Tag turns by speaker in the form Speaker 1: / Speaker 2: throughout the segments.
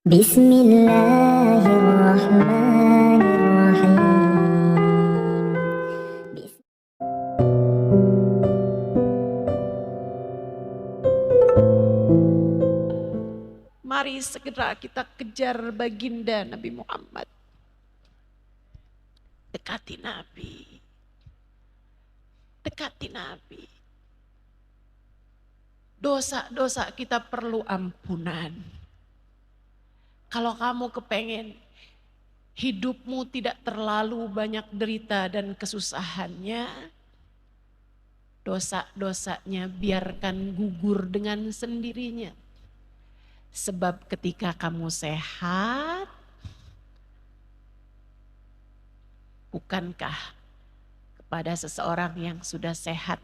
Speaker 1: Bismillahirrahmanirrahim.
Speaker 2: Mari segera kita kejar baginda Nabi Muhammad. Dekati Nabi. Dekati Nabi. Dosa-dosa kita perlu ampunan. Kalau kamu kepengen hidupmu tidak terlalu banyak derita dan kesusahannya, dosa-dosanya biarkan gugur dengan sendirinya. Sebab ketika kamu sehat, bukankah kepada seseorang yang sudah sehat,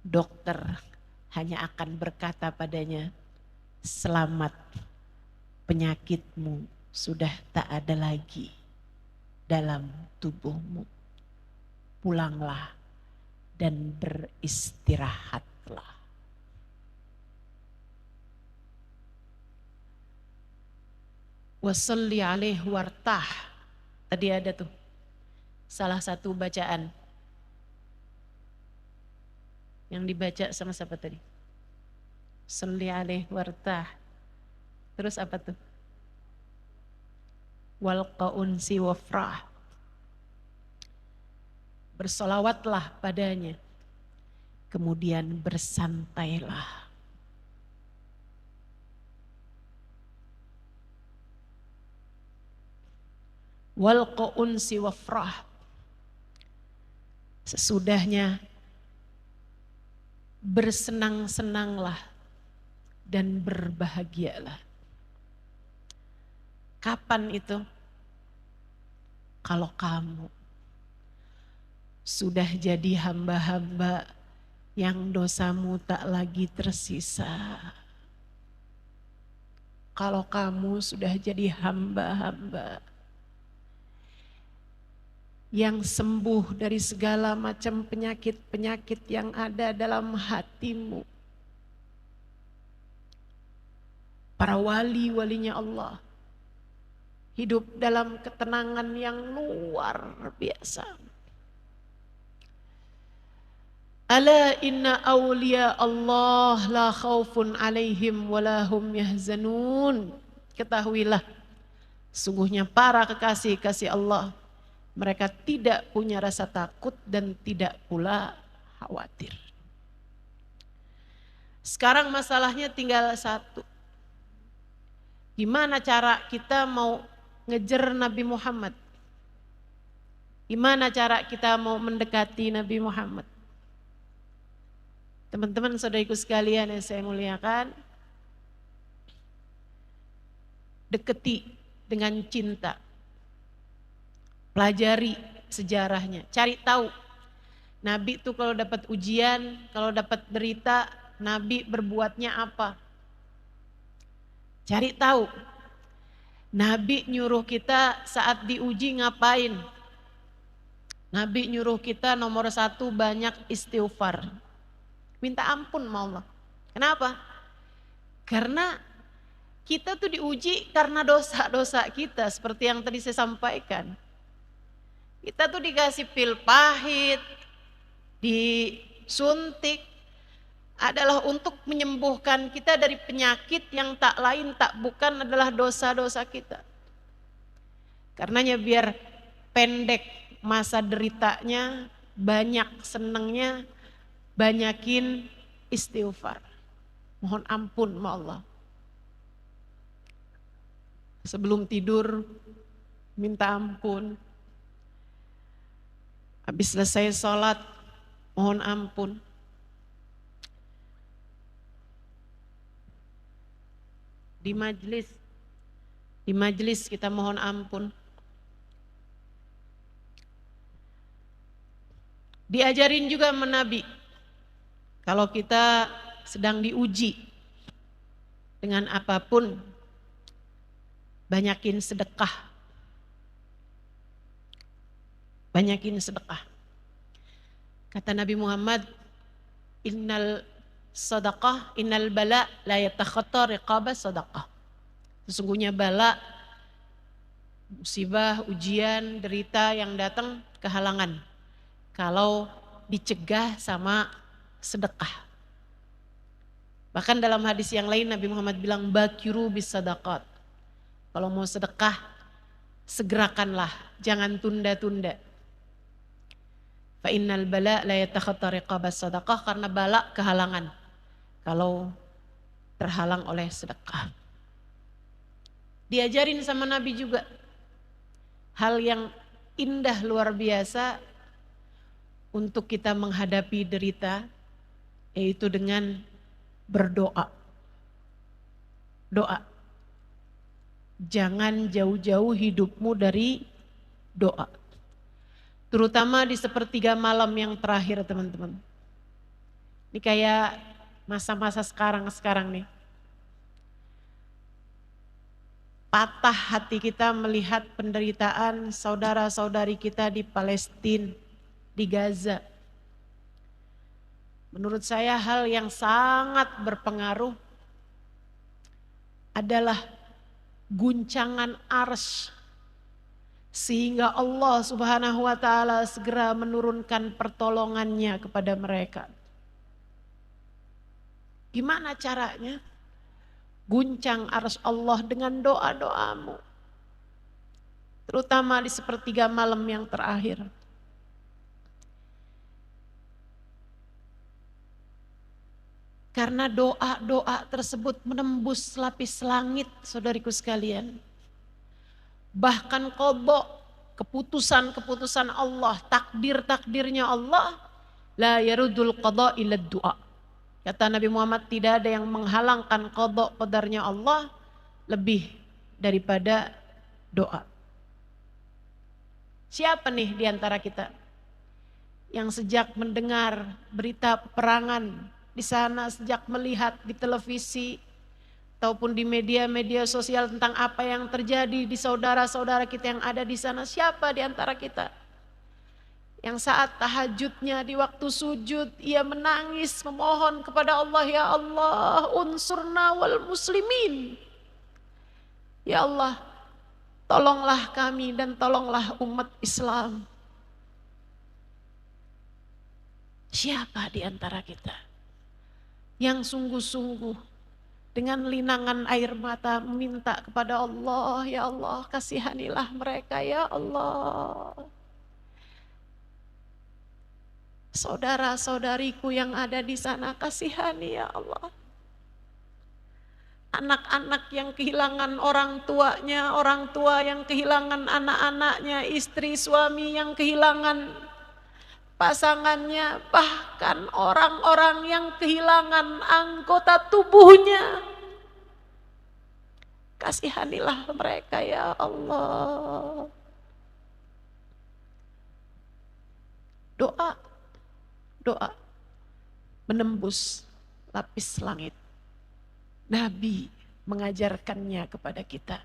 Speaker 2: dokter hanya akan berkata padanya, selamat, penyakitmu sudah tak ada lagi dalam tubuhmu. Pulanglah dan beristirahatlah. Wasalli alaihi wartah. Tadi ada tuh salah satu bacaan yang dibaca sama siapa tadi? Salli alaihi wartah. Terus apa tuh? Walqa unsi wafrah. Bersolawatlah padanya. Kemudian bersantailah. Walqa unsi wafrah. Sesudahnya bersenang-senanglah dan berbahagialah. Kapan itu? Kalau kamu sudah jadi hamba-hamba yang dosamu tak lagi tersisa. Kalau kamu sudah jadi hamba-hamba yang sembuh dari segala macam penyakit-penyakit yang ada dalam hatimu. Para wali-walinya Allah hidup dalam ketenangan yang luar biasa. Ala inna awliya Allah la khaufun alaihim walahum yahzanun. Ketahuilah, sungguhnya para kekasih-kasih Allah, mereka tidak punya rasa takut dan tidak pula khawatir. Sekarang masalahnya tinggal satu. Gimana cara kita mau ngejar Nabi Muhammad? Gimana cara kita mau mendekati Nabi Muhammad? Teman-teman saudariku sekalian yang saya muliakan, deketi dengan cinta. Pelajari sejarahnya, cari tahu. Nabi itu kalau dapat ujian, kalau dapat derita, Nabi berbuatnya apa? Cari tahu. Nabi nyuruh kita saat diuji ngapain? Nabi nyuruh kita nomor 1 banyak istighfar. Minta ampun sama Allah. Kenapa? Karena kita tuh diuji karena dosa-dosa kita seperti yang tadi saya sampaikan. Kita tuh dikasih pil pahit, disuntik, adalah untuk menyembuhkan kita dari penyakit yang tak lain tak bukan adalah dosa-dosa kita. Karenanya biar pendek masa deritanya, banyak senangnya, banyakin istighfar. Mohon ampun sama Allah. Sebelum tidur minta ampun. Habis selesai sholat, mohon ampun. Di majelis kita mohon ampun. Diajarin juga sama Nabi, kalau kita sedang diuji dengan apapun, banyakin sedekah. Banyakin sedekah. Kata Nabi Muhammad, innal bala la yatakhatta riqaba sadaqah. Sesungguhnya bala, musibah, ujian, derita yang datang kehalangan kalau dicegah sama sedekah. Bahkan dalam hadis yang lain Nabi Muhammad bilang bakiru bis sadaqat. Kalau mau sedekah segerakanlah, jangan tunda-tunda. Fa innal bala la yatakhatta riqabas sadaqah, karena bala kehalangan kalau terhalang oleh sedekah. Diajarin sama Nabi juga hal yang indah luar biasa untuk kita menghadapi derita, yaitu dengan berdoa. Doa. Jangan jauh-jauh hidupmu dari doa. Terutama di sepertiga malam yang terakhir, teman-teman. Ini kayak masa-masa sekarang nih. Patah hati kita melihat penderitaan saudara-saudari kita di Palestina, di Gaza. Menurut saya hal yang sangat berpengaruh adalah guncangan arsy, sehingga Allah Subhanahu wa taala segera menurunkan pertolongannya kepada mereka. Gimana caranya? Guncang arsy Allah dengan doa-doamu. Terutama di sepertiga malam yang terakhir. Karena doa-doa tersebut menembus lapis langit, saudariku sekalian. Bahkan qadha, keputusan-keputusan Allah, takdir-takdirnya Allah, la yarudul qadha illa du'a. Kata Nabi Muhammad, tidak ada yang menghalangkan qadha qadarnya Allah lebih daripada doa. Siapa nih di antara kita yang sejak mendengar berita peperangan di sana, sejak melihat di televisi ataupun di media-media sosial tentang apa yang terjadi di saudara-saudara kita yang ada di sana, siapa di antara kita yang saat tahajudnya di waktu sujud ia menangis memohon kepada Allah, ya Allah unsurna wal muslimin, ya Allah tolonglah kami dan tolonglah umat Islam. Siapa di antara kita yang sungguh-sungguh dengan linangan air mata meminta kepada Allah, ya Allah kasihanilah mereka, ya Allah. Saudara-saudariku yang ada di sana kasihani, ya Allah. Anak-anak yang kehilangan orang tuanya, orang tua yang kehilangan anak-anaknya, istri suami yang kehilangan pasangannya, bahkan orang-orang yang kehilangan anggota tubuhnya. Kasihanilah mereka, ya Allah. Doa menembus lapis langit. Nabi mengajarkannya kepada kita.